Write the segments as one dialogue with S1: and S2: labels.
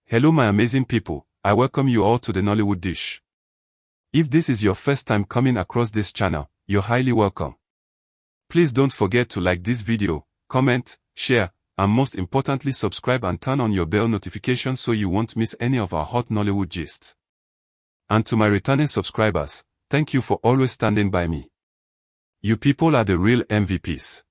S1: Hello my amazing people, I welcome you all to the Nollywood dish. If this is your first time coming across this channel, you're highly welcome. Please don't forget to like this video, comment, share, and most importantly subscribe and turn on your bell notification so you won't miss any of our hot Nollywood gists. And to my returning subscribers, thank you for always standing by me. You people are the real MVPs.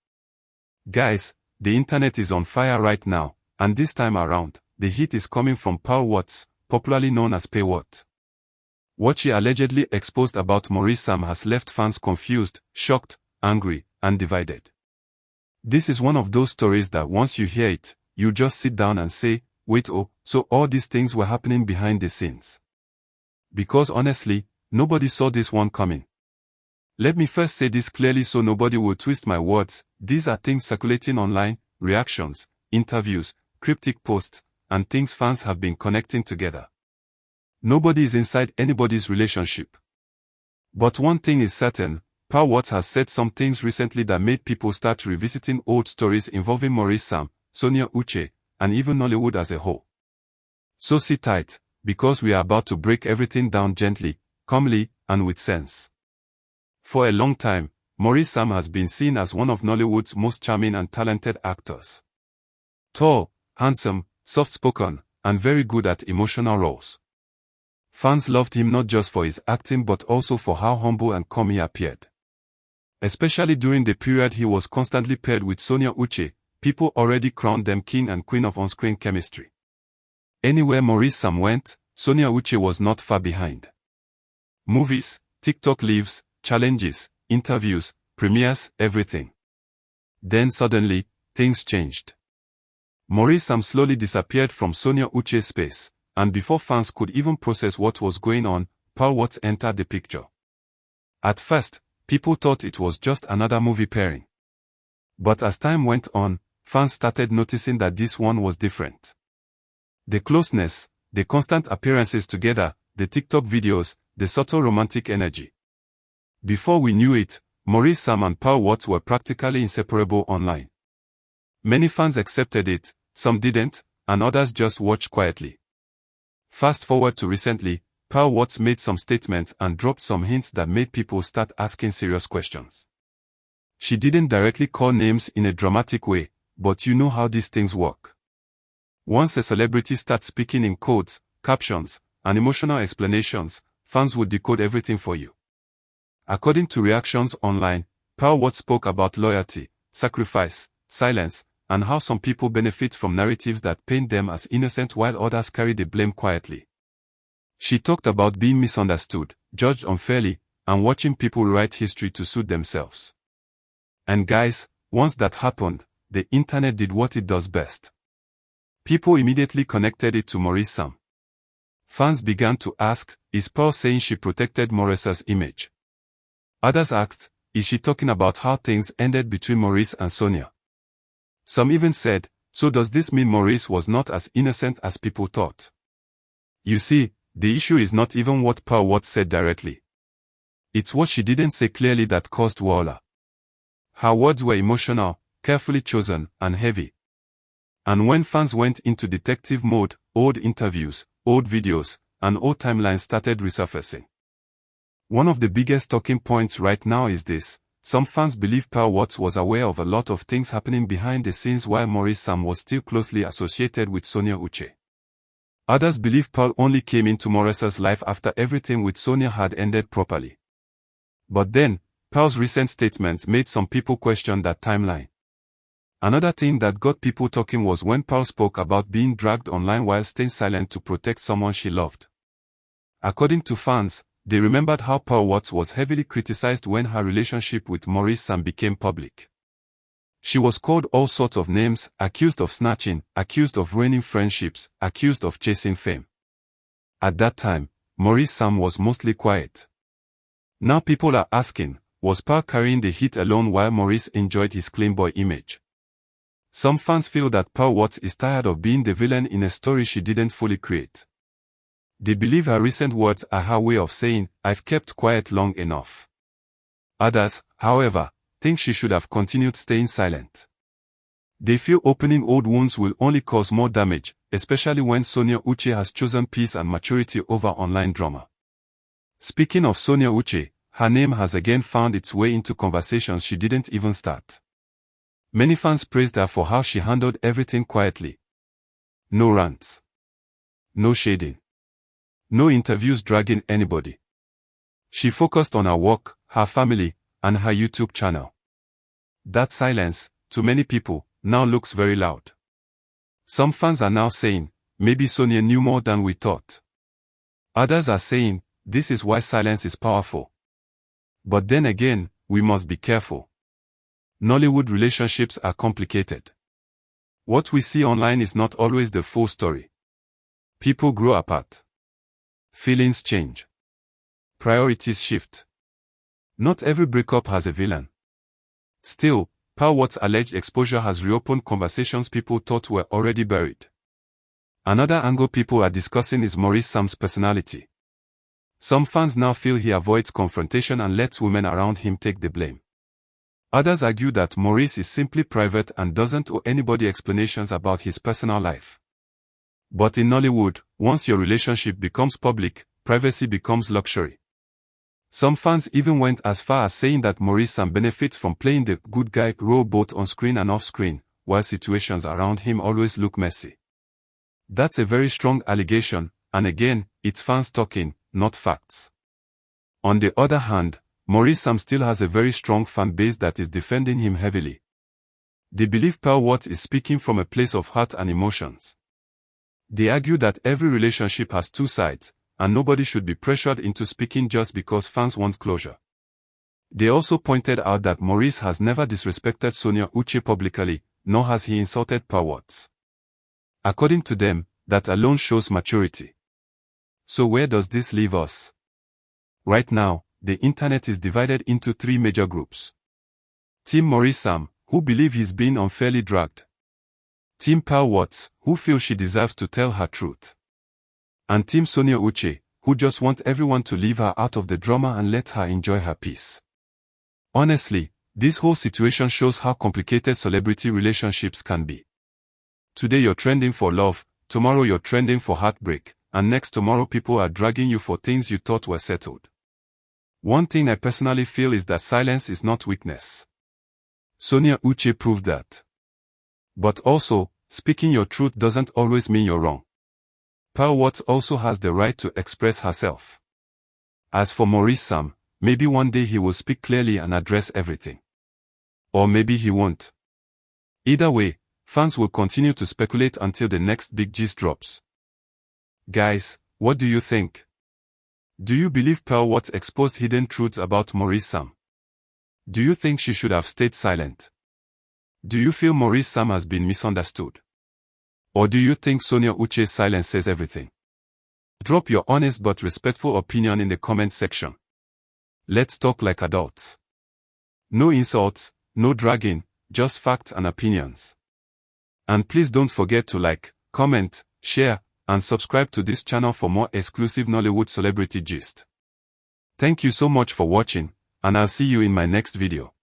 S1: Guys, the internet is on fire right now, and this time around, the heat is coming from Paul Watts, popularly known as Pay What. What she allegedly exposed about Maurice Sam has left fans confused, shocked, angry, and divided. This is one of those stories that once you hear it, you just sit down and say, wait, oh, so all these things were happening behind the scenes. Because honestly, nobody saw this one coming. Let me first say this clearly so nobody will twist my words. These are things circulating online, reactions, interviews, cryptic posts, and things fans have been connecting together. Nobody is inside anybody's relationship. But one thing is certain, Paul Watts has said some things recently that made people start revisiting old stories involving Maurice Sam, Sonia Uche, and even Nollywood as a whole. So sit tight, because we are about to break everything down gently, calmly, and with sense. For a long time, Maurice Sam has been seen as one of Nollywood's most charming and talented actors. Tall, handsome, soft-spoken, and very good at emotional roles. Fans loved him not just for his acting but also for how humble and calm he appeared. Especially during the period he was constantly paired with Sonia Uche, people already crowned them king and queen of on-screen chemistry. Anywhere Maurice Sam went, Sonia Uche was not far behind. Movies, TikTok lives, challenges, interviews, premieres, everything. Then suddenly, things changed. Maurice Sam slowly disappeared from Sonia Uche's space, and before fans could even process what was going on, Paul Watts entered the picture. At first, people thought it was just another movie pairing. But as time went on, fans started noticing that this one was different. The closeness, the constant appearances together, the TikTok videos, the subtle romantic energy. Before we knew it, Maurice Sam and Paul Watts were practically inseparable online. Many fans accepted it, some didn't, and others just watched quietly. Fast forward to recently, Paul Watts made some statements and dropped some hints that made people start asking serious questions. She didn't directly call names in a dramatic way, but you know how these things work. Once a celebrity starts speaking in codes, captions, and emotional explanations, fans would decode everything for you. According to reactions online, Paul Watts spoke about loyalty, sacrifice, silence, and how some people benefit from narratives that paint them as innocent while others carry the blame quietly. She talked about being misunderstood, judged unfairly, and watching people write history to suit themselves. And guys, once that happened, the internet did what it does best. People immediately connected it to Maurice Sam. Fans began to ask, is Paul saying she protected Maurice's image? Others asked, is she talking about how things ended between Maurice and Sonia? Some even said, so does this mean Maurice was not as innocent as people thought? You see, the issue is not even what Paul Watts said directly. It's what she didn't say clearly that caused wahala. Her words were emotional, carefully chosen, and heavy. And when fans went into detective mode, old interviews, old videos, and old timelines started resurfacing. One of the biggest talking points right now is this. Some fans believe Paul Watts was aware of a lot of things happening behind the scenes while Maurice Sam was still closely associated with Sonia Uche. Others believe Paul only came into Maurice's life after everything with Sonia had ended properly. But then, Paul's recent statements made some people question that timeline. Another thing that got people talking was when Paul spoke about being dragged online while staying silent to protect someone she loved. According to fans, they remembered how Paul Watts was heavily criticized when her relationship with Maurice Sam became public. She was called all sorts of names, accused of snatching, accused of ruining friendships, accused of chasing fame. At that time, Maurice Sam was mostly quiet. Now people are asking, was Paul carrying the heat alone while Maurice enjoyed his clean boy image? Some fans feel that Paul Watts is tired of being the villain in a story she didn't fully create. They believe her recent words are her way of saying, I've kept quiet long enough. Others, however, think she should have continued staying silent. They feel opening old wounds will only cause more damage, especially when Sonia Uche has chosen peace and maturity over online drama. Speaking of Sonia Uche, her name has again found its way into conversations she didn't even start. Many fans praised her for how she handled everything quietly. No rants. No shading. No interviews dragging anybody. She focused on her work, her family, and her YouTube channel. That silence, to many people, now looks very loud. Some fans are now saying, maybe Sonia knew more than we thought. Others are saying, this is why silence is powerful. But then again, we must be careful. Nollywood relationships are complicated. What we see online is not always the full story. People grow apart. Feelings change. Priorities shift. Not every breakup has a villain. Still, Power's alleged exposure has reopened conversations people thought were already buried. Another angle people are discussing is Maurice Sam's personality. Some fans now feel he avoids confrontation and lets women around him take the blame. Others argue that Maurice is simply private and doesn't owe anybody explanations about his personal life. But in Nollywood, once your relationship becomes public, privacy becomes luxury. Some fans even went as far as saying that Maurice Sam benefits from playing the good guy role both on screen and off screen, while situations around him always look messy. That's a very strong allegation, and again, it's fans talking, not facts. On the other hand, Maurice Sam still has a very strong fan base that is defending him heavily. They believe Power is speaking from a place of heart and emotions. They argue that every relationship has two sides, and nobody should be pressured into speaking just because fans want closure. They also pointed out that Maurice has never disrespected Sonia Uche publicly, nor has he insulted Power. According to them, that alone shows maturity. So where does this leave us? Right now, the internet is divided into three major groups. Team Maurice Sam, who believe he's being unfairly dragged. Team Power, who feel she deserves to tell her truth. And Team Sonia Uche, who just want everyone to leave her out of the drama and let her enjoy her peace. Honestly, this whole situation shows how complicated celebrity relationships can be. Today you're trending for love, tomorrow you're trending for heartbreak, and next tomorrow people are dragging you for things you thought were settled. One thing I personally feel is that silence is not weakness. Sonia Uche proved that. But also, speaking your truth doesn't always mean you're wrong. Power also has the right to express herself. As for Maurice Sam, maybe one day he will speak clearly and address everything. Or maybe he won't. Either way, fans will continue to speculate until the next big gist drops. Guys, what do you think? Do you believe Power exposed hidden truths about Maurice Sam? Do you think she should have stayed silent? Do you feel Maurice Sam has been misunderstood? Or do you think Sonia Uche's silence says everything? Drop your honest but respectful opinion in the comment section. Let's talk like adults. No insults, no dragging, just facts and opinions. And please don't forget to like, comment, share, and subscribe to this channel for more exclusive Nollywood celebrity gist. Thank you so much for watching, and I'll see you in my next video.